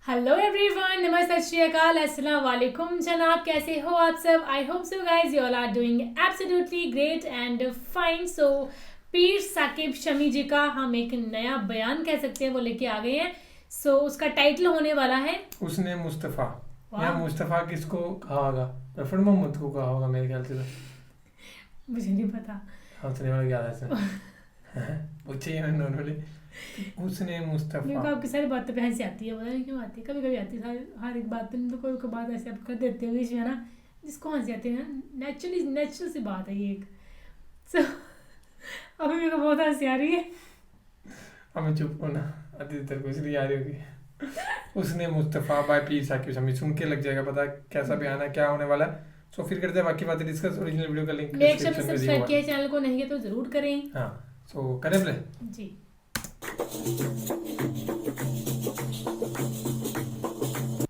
Hello everyone, नमस्ते, सत श्री अकाल, अस्सलाम वालेकुम जनाब। कैसे हो आप सब? I hope so guys you all are doing absolutely great and fine. So Pir Saqib Shami जी का हम एक नया बयान कह सकते हैं वो लेके आ गए हैं। सो उसका टाइटल होने वाला है उसने मुस्तफ़ा। या मुस्तफ़ा किसको कहा होगा? प्रॉफेट मोहम्मद को कहा होगा मेरे ख्याल से। तो मुझे नहीं पता, हाँ सुनने वाला याद है पूछे मैंने नॉर्मली उसने मुस्तफ़ा। मेरे को आपकी सारी बातों पे हंसी आती है, पता नहीं क्यों आती है, कभी कभी आती है हर एक बात में। तो कोई बात ऐसे आप कर देते हो बीच में ना, जिसको हंसी आती है ना, नेचुरल सी बात है ये एक। सो अभी मेरे को बहुत हंसी आ रही है। हमें चुप होना अति तेरे को इसलिए आ रही होगी। उसने मुस्तफ़ा बाय पीर साकिब शमी। सुन के लग जाएगा पता कैसा बयान है, क्या होने वाला है। सो फिर करते हैं बाकी बातें डिस्कस। ओरिजिनल वीडियो का लिंक डिस्क्रिप्शन में दिया हुआ है। किया चैनल को नहीं है तो जरूर करें। हाँ सो करें प्ले जी।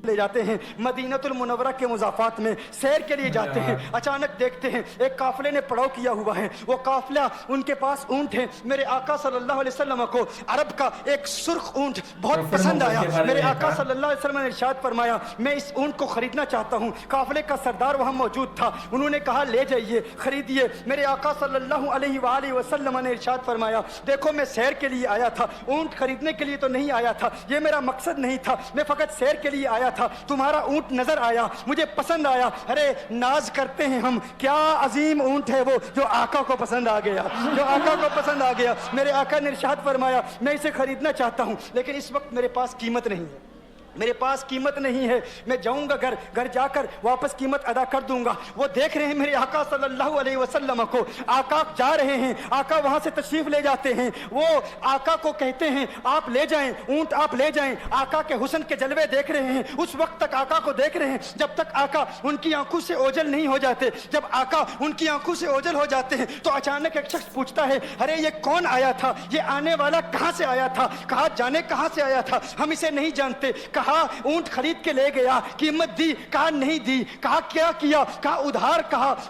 ले जाते हैं मदीनतुल मुनव्वरा के मुज़ाफ़ात में सैर के लिए जाते हैं। अचानक देखते हैं एक काफिले ने पड़ाव किया हुआ है। वो काफिला, उनके पास ऊंट है। मेरे आका सल्लल्लाहु अलैहि वसल्लम को अरब का एक सुर्ख ऊंट बहुत पसंद आया। मेरे आका सल्लल्लाहु अलैहि वसल्लम ने इरशाद फरमाया, मैं इस ऊंट को खरीदना चाहता हूँ। काफिले का सरदार वहाँ मौजूद था। उन्होंने कहा ले जाइए, खरीदिए। मेरे आका सल्लल्लाहु अलैहि वसल्लम ने इरशाद फरमाया, देखो मैं सैर के लिए आया था, ऊंट खरीदने के लिए तो नहीं आया था। ये मेरा मकसद नहीं था, मैं फकत सैर के लिए आया था। तुम्हारा ऊंट नजर आया, मुझे पसंद आया। अरे नाज करते हैं हम, क्या अजीम ऊंट है वो जो आका को पसंद आ गया, जो आका को पसंद आ गया। मेरे आका ने इरशाद फरमाया, मैं इसे खरीदना चाहता हूं, लेकिन इस वक्त मेरे पास कीमत नहीं है, मेरे पास कीमत नहीं है। मैं जाऊंगा घर जाकर वापस कीमत अदा कर दूंगा। वो देख रहे हैं मेरे आका सल्लल्लाहु अलैहि वसल्लम को। आका जा रहे हैं, आका वहां से तशरीफ ले जाते हैं। वो आका को कहते हैं आप ले जाएं, ऊंट आप ले जाएं। आका के हुस्न के जलवे देख रहे हैं, उस वक्त तक आका को देख रहे हैं जब तक आका उनकी आंखों से ओझल नहीं हो जाते। जब आका उनकी आंखों से ओझल हो जाते हैं तो अचानक एक शख्स पूछता है, अरे ये कौन आया था, ये आने वाला कहां से आया था? कहा जाने कहां से आया था, हम इसे नहीं जानते। कहा ऊंट खरीद के ले गया, कीमत दी, कहा नहीं दी। कहा क्या किया, कहा उधार,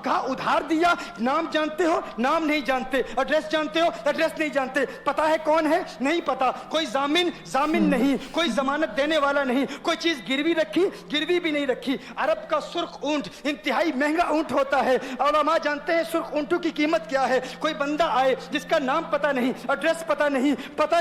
कहा उधार दिया। नाम जानते हो, नाम नहीं जानते। एड्रेस जानते हो, एड्रेस नहीं जानते। पता है कौन है, नहीं पता। कोई जामिन नहीं, कोई जमानत देने वाला नहीं। कोई चीज गिरवी रखी, गिरवी भी नहीं रखी। अरब का सुर्ख ऊंट इंतहाई महंगा ऊंट होता है। उलमा जानते हैं सुर्ख ऊंटों की कीमत क्या है। कोई बंदा आए जिसका नाम पता नहीं, एड्रेस पता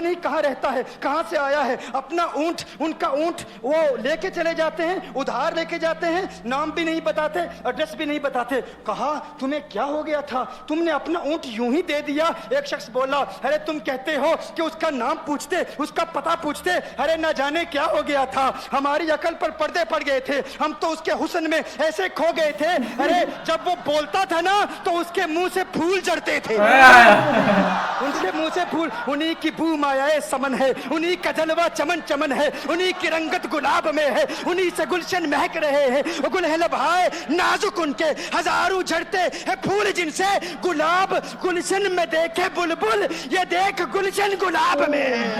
नहीं कहाँ रहता है, कहाँ से आया है, अपना ऊंट, उनका ऊंट वो लेके चले जाते हैं, उधार लेके जाते हैं, नाम भी नहीं बताते, एड्रेस भी नहीं बताते। कहा तुम्हें क्या हो गया था, तुमने अपना ऊंट यूं ही दे दिया? एक शख्स बोला, अरे तुम कहते हो कि उसका नाम पूछते, उसका पता पूछते। अरे ना जाने क्या हो गया था, हमारी अकल पर पर्दे पड़ गए थे, हम तो उसके हुस्न में ऐसे खो गए थे। अरे जब वो बोलता था ना तो उसके मुंह से फूल झड़ते थे, उनके मुंह से फूल। उन्हीं की बू मायाए समन है, उन्हीं का जलवा चमन चमन है, उन्हीं की रंगत गुलाब में है, उन्हीं से गुलशन महक रहे हैं। गुल है लभाए नाजुक उनके, हजारों झड़ते हैं फूल जिनसे। गुलाब गुलशन में देखे बुलबुल, ये देख गुलशन गुलाब में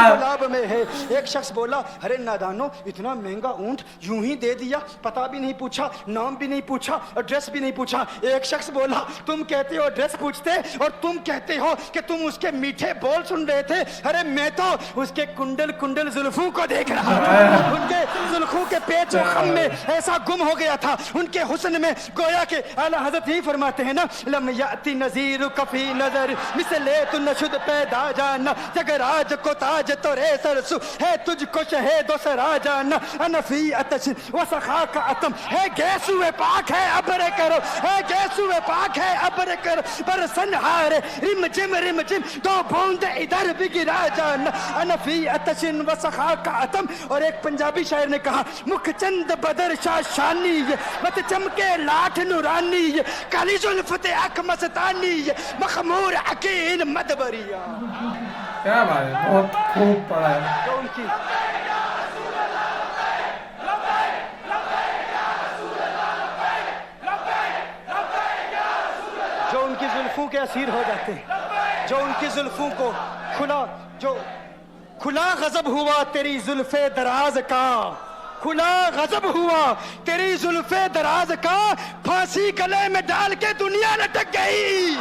गुलाब में है। एक शख्स बोला, अरे नादानो इतना महंगा ऊंट यूं ही दे दिया, पता भी नहीं पूछा, नाम भी नहीं पूछा, एड्रेस भी नहीं पूछा। एक शख्स बोला, तुम कहते हो एड्रेस पूछते और तुम कहते हो कि तुम उसके मीठे बोल सुन रहे थे। अरे मैं तो उसके कुंडल कुंडल जुल्फों को देख रहा था, उनके जुल्फों के पेच और खम में ऐसा गुम हो गया था, उनके हुस्न में। गोया के आला हजरत ही फरमाते हैं ना, लम याती नजीर कफी नजर मिसले तु नशुद पैदा जाना, जगराज को ताज तो रे सरसु है, तुझको शहेदो सरा जाना। अनफी अतश व सखा का अतम है, गैसुए पाक है अबरे करो, है गैसुए पाक है अबरे करो। पर सनहारे रिम जिम दो बूंद इधर भी गिरा जाना। अनफी अतशिन व सखा का अतम। और एक पंजाबी शायर ने कहा, मुखचंद बदर शाह शानी, मत चमके लाठ नूरानी, काली जुल्फते अख मस्तानी, मखमूर अकील मदबरिया। क्या बात है, बहुत खूब पढ़ा है। तो उनकी जो उनकी जुल्फों के असीर हो जाते हैं, जो उनकी जुल्फों को खुला गजब हुआ तेरी जुल्फे दराज का, खुला गजब हुआ तेरी जुल्फे दराज का। फांसी गले में डाल के दुनिया लटक गई।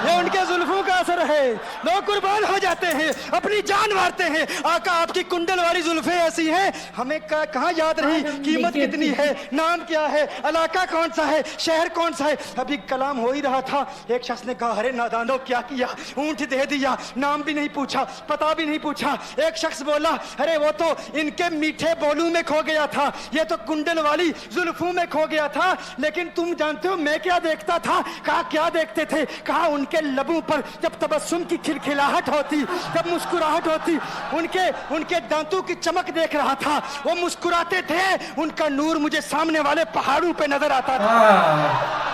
ये उनके जुल्फों का असर है, लोग कुर्बान हो जाते हैं, अपनी जान मारते हैं। आका आपकी कुंडल वाली जुल्फें ऐसी हैं, हमें कहाँ याद रही कीमत कितनी है, नाम क्या है, इलाका कौन सा है, शहर कौन सा है। अभी कलाम हो ही रहा था, एक शख्स ने कहा अरे नादानो क्या किया, ऊंट दे दिया, नाम भी नहीं पूछा, पता भी नहीं पूछा। एक शख्स बोला अरे वो तो इनके मीठे बोलू में खो गया था, ये तो कुंडल वाली जुल्फों में खो गया था। लेकिन तुम जानते हो मैं क्या देखता था? कहा क्या देखते थे? कहा उनके लबों पर जब तबस्सुम की खिलखिलाहट होती, जब मुस्कुराहट होती, उनके दांतों की चमक देख रहा था। वो मुस्कुराते थे, उनका नूर मुझे सामने वाले पहाड़ों पे नजर आता था।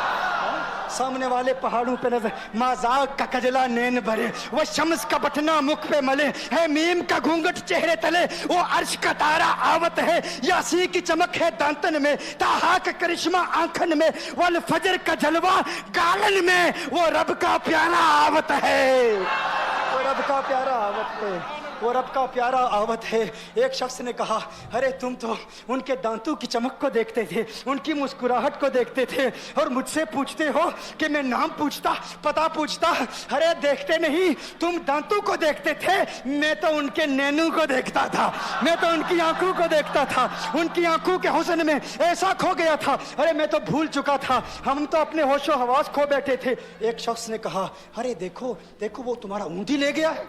सामने वाले पहाड़ों पे नजर, माजाक का कजला नैन भरे, वो शम्स का बटना मुख पे मले है, मीम का घूंघट चेहरे तले, वो अर्श का तारा आवत है, यासी की चमक है दांतन में, ताहा का करिश्मा आंखन में, वल फजर का जलवा गालन में, वो रब का प्यारा आवत है, वो रब का प्यारा आवत है, वो रब का प्यारा आवत है। एक शख्स ने कहा अरे तुम तो उनके दांतों की चमक को देखते थे, उनकी मुस्कुराहट को देखते थे, और मुझसे पूछते हो कि मैं नाम पूछता, पता पूछता। अरे देखते नहीं, तुम दांतों को देखते थे, मैं तो उनके नैनों को देखता था, मैं तो उनकी आंखों को देखता था, उनकी आंखों के हुस्न में ऐसा खो गया था, अरे मैं तो भूल चुका था, हम तो अपने होशो हवास खो बैठे थे। एक शख्स ने कहा अरे देखो देखो वो तुम्हारा ऊंट ही ले गया है,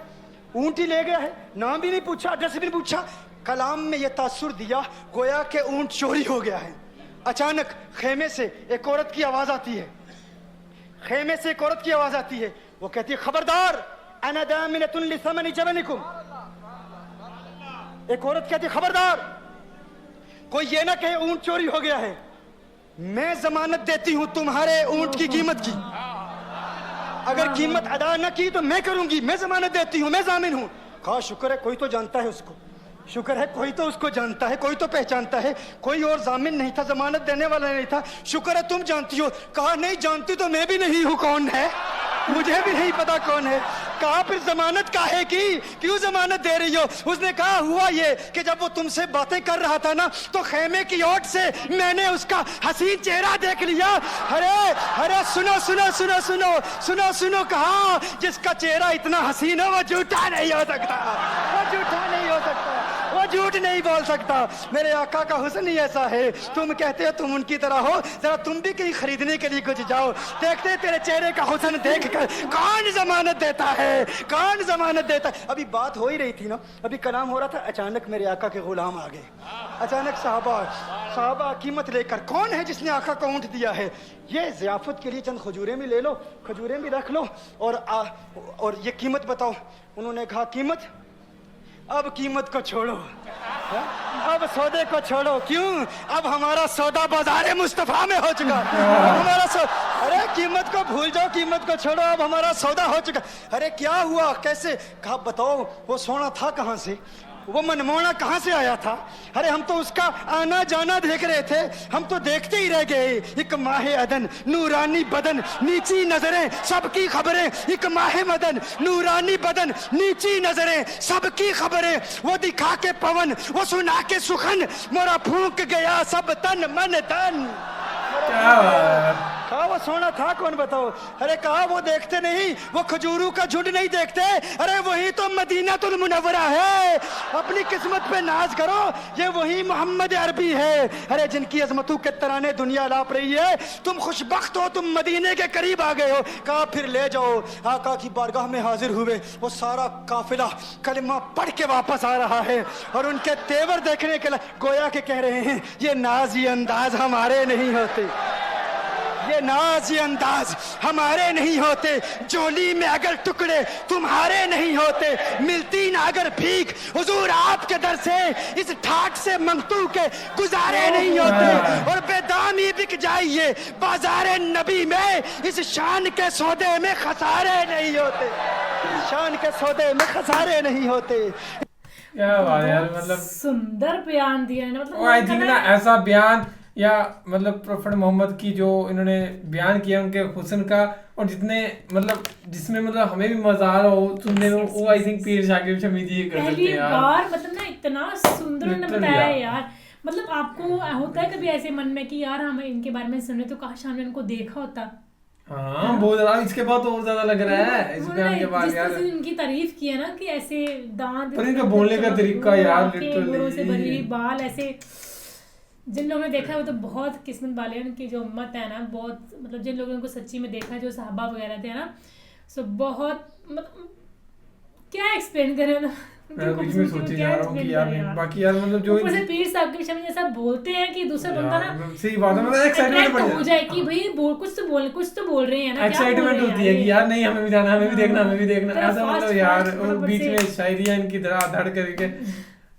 ऊंट ही ले गया है, नाम भी नहीं पूछा, एड्रेस भी नहीं पूछा। कलाम में यह तासुर दिया गोया के ऊंट चोरी हो गया है। अचानक खेमे से एक औरत की आवाज आती है, खेमे से एक औरत की आवाज आती है, वो कहती है खबरदार अना दामिनतुन लिसमनि जबनिकुम। एक औरत कहती है खबरदार, कोई ये ना कहे ऊंट चोरी हो गया है, मैं जमानत देती हूं तुम्हारे ऊंट की कीमत की, अगर कीमत अदा न की तो मैं करूंगी, मैं जमानत देती हूं, मैं जामिन हूं। कहा शुक्र है कोई तो जानता है उसको, शुक्र है कोई तो उसको जानता है, कोई तो पहचानता है, कोई और जामिन नहीं था, जमानत देने वाला नहीं था, शुक्र है तुम जानती हो। कहा नहीं जानती तो मैं भी नहीं हूं, कौन है मुझे भी नहीं पता कौन है। कहा फिर जमानत काहे की, क्यों जमानत दे रही हो? उसने कहा हुआ ये कि जब वो तुमसे बातें कर रहा था ना, तो खेमे की ओट से मैंने उसका हसीन चेहरा देख लिया। अरे अरे सुनो सुनो सुनो सुनो सुनो सुनो, कहा जिसका चेहरा इतना हसीन है वो झूठा नहीं हो सकता, वो झूठा नहीं हो सकता, वो झूठ नहीं बोल सकता। मेरे आका का हुस्न ही ऐसा है, तुम कहते हो तुम उनकी तरह हो, जरा तुम भी कहीं खरीदने के लिए कुछ जाओ, देखते तेरे चेहरे का हुस्न देख कर कौन जमानत देता है, कौन जमानत देता है। अभी बात हो ही रही थी ना, अभी कलाम हो रहा था, अचानक मेरे आका के गुलाम आ गए, अचानक साहबा कीमत लेकर, कौन है जिसने आका को ऊंट दिया है? ये ज़ियाफत के लिए चंद खजूरें भी ले लो, खजूरें भी रख लो, और ये कीमत बताओ। उन्होंने कहा कीमत, अब कीमत को छोड़ो, अब सौदे को छोड़ो। क्यों? अब हमारा सौदा बाजारे मुस्तफा में हो चुका, हमारा अरे कीमत को भूल जाओ, कीमत को छोड़ो, अब हमारा सौदा हो चुका। अरे क्या हुआ, कैसे? कहा बताओ वो सोना था कहाँ से, वो मनमोहना कहाँ से आया था? अरे हम तो उसका आना जाना देख रहे थे, हम तो देखते ही रह गए। एक माहे अदन नूरानी बदन नीची नजरें सबकी खबरें, एक माहे मदन नूरानी बदन नीची नजरें सबकी खबरें, वो दिखा के पवन वो सुना के सुखन, मोरा फूंक गया सब तन मन तन। कहा वो सोना था कौन बताओ? अरे कहा वो देखते नहीं, वो खजूरों का झुंड नहीं देखते, अरे वही तो मदीनातुल मुनव्वरा है। अपनी किस्मत पे नाज करो, ये वही मोहम्मद अरबी है। अरे जिनकी अजमतों के तराने दुनिया लाप रही है, तुम खुशबख्त हो, तुम मदीने के करीब आ गए हो। कहा फिर ले जाओ। आका की बारगाह में हाजिर हुए, वो सारा काफिला कलिमा पढ़ के वापस आ रहा है, और उनके तेवर देखने के लिए गोया के कह रहे हैं ये नाज ये अंदाज हमारे नहीं होते, ये नाज ये अंदाज हमारे नहीं होते, जोली में अगर टुकड़े तुम्हारे नहीं होते, मिलती ना अगर भीख हुजूर आपके दर से, इस ठाट से मंगतू के गुजारे नहीं होते, और बेदामी बिक जाइए बाजारे नबी में, इस शान के सौदे में खसारे नहीं होते, शान के सौदे में खसारे नहीं होते। क्या बात है यार, मतलब सुंदर बयान दिया है ना, मतलब आई थिंक ना ऐसा बयान, या मतलब प्रोफेट मोहम्मद की जो इन्होंने बयान किया उनके हुस्न का, और जितने मतलब जिसमें मतलब हमें भी मजा आ रहा हो सुनने में, वो आई थिंक पीर शाकिब शमी जी कर सकते हैं यार। बार मतलब ना इतना सुंदर उन्होंने बताया यार, مطلب آپ کو ہوتا ہے کبھی ایسے من میں کہ یار ہم ان کے بارے میں سنے تو کاش ہم نے ان کو دیکھا ہوتا. ہاں بہت زیادہ, اس کے بعد تو اور زیادہ لگ رہا ہے اس بیان کے بعد یار. جس طرح ان کی تعریف کی ہے نا کہ ایسے دانت, پر ان کا بولنے کا طریقہ یار گھوڑوں سے بھری لٹرلی بال ایسے, جن لوگوں نے دیکھا ہے وہ تو بہت قسمت والے ہیں. ان کی جو امت ہے نا بہت, مطلب جن لوگوں نے ان کو سچی میں دیکھا جو صحابہ وغیرہ تھے نا, سو بہت مطلب کیا ایکسپلین کریں نا. میں بیچ میں سوچے جا رہا ہوں کہ یار باقی یار مطلب جو اوپر سے پیر صاحب کے شامل جیسا بولتے ہیں کہ دوسرا بندہ نا صحیح بات ہے, مطلب ایکسائٹمنٹ ہو جائے کہ بھائی کچھ تو بول رہے ہیں نا, ایکسائٹمنٹ ہوتی ہے کہ یار نہیں ہمیں بھی جانا, ہمیں بھی دیکھنا, ہمیں بھی دیکھنا ایسا. مطلب یار بیچ میں شاعریاں ان کی دھڑا دھڑ کر کے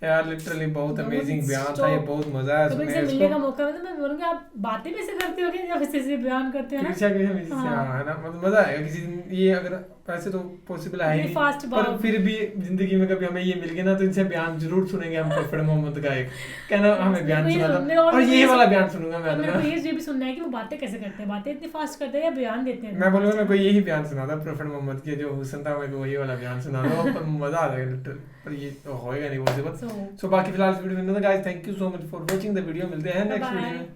یار لٹرلی بہت امیزنگ بیان تھا یہ, بہت مزہ آیا سننے کو. ملنے کا موقع ملتا ہے میں بولوں گا آپ باتیں بھی ایسے کرتے ہو گے جب ایسے بیان کرتے ہو نا, مطلب مزہ آئے گا کسی دن. یہ اگر ویسے تو پاسبل ہے نہیں, پر پھر بھی زندگی میں کبھی ہمیں یہ مل گیا نا تو ان سے بیان ضرور سنیں گے ہم پروفیٹ محمد کا. ایک کہنا ہمیں بیان سنا تھا اور یہی والا بیان سنوں گا میں. میرے کو یہ بھی سننا ہے کہ وہ باتیں کیسے کرتے ہیں, باتیں اتنی فاسٹ کرتے ہیں یا بیان دیتے ہیں. میں بولوں گا میں کوئی یہی بیان سنا تھا پروفیٹ محمد کے, جو حسن تھا میں کو وہی والا بیان سنا تھا, مزہ آ جائے گا لٹرلی. پر یہ تو ہوئے گا نہیں پاسبل. سو باقی فی الحال اس ویڈیو میں guys thank you so much for watching the video. ملتے ہیں نیکسٹ ویڈیو میں.